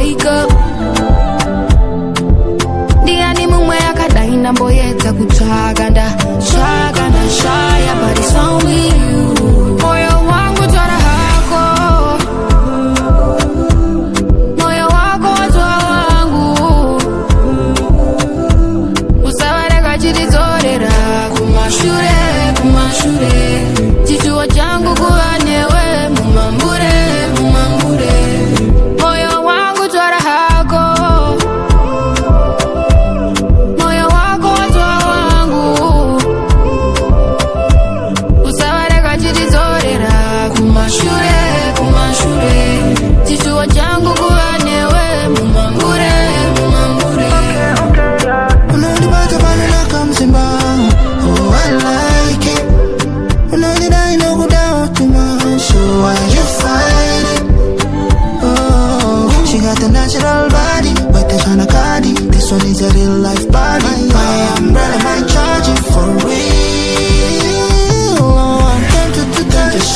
wake up. Ndiani mumwe akadaina mboyeta kuchaganda chaganda shaya, but it's only you. Moyo wangu twara hako, moyo wako watwa wangu. Usawareka chitizorera kumashure, kumashure. Chichuo changu kuwanewe mumambure, mumambure. Moyo wangu twara hako, moyo wako watwa wangu. Usawareka chitizorera kumashure, kumashure. Chichuo changu kuwanewe mumambure, mumambure. Unanibata pale na kamzimba, oh I like it. Unanidai no go down too much, so why you fight it? Oh, she got the natural body, but there's on a cardi. This one is a real life body. My umbrella might charge it for real. Oh, I'm tempted to touch.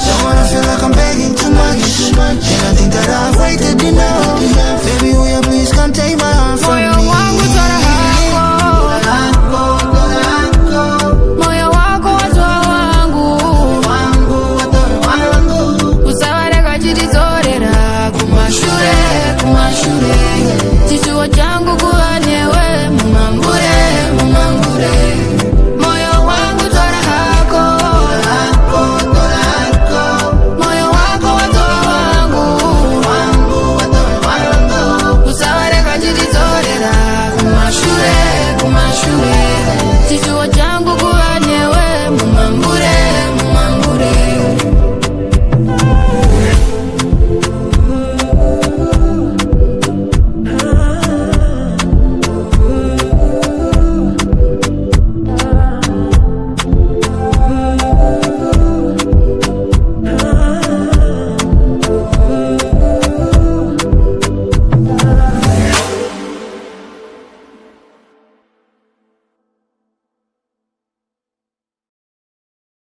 Don't wanna feel like I'm begging too much, and I think that I've waited enough.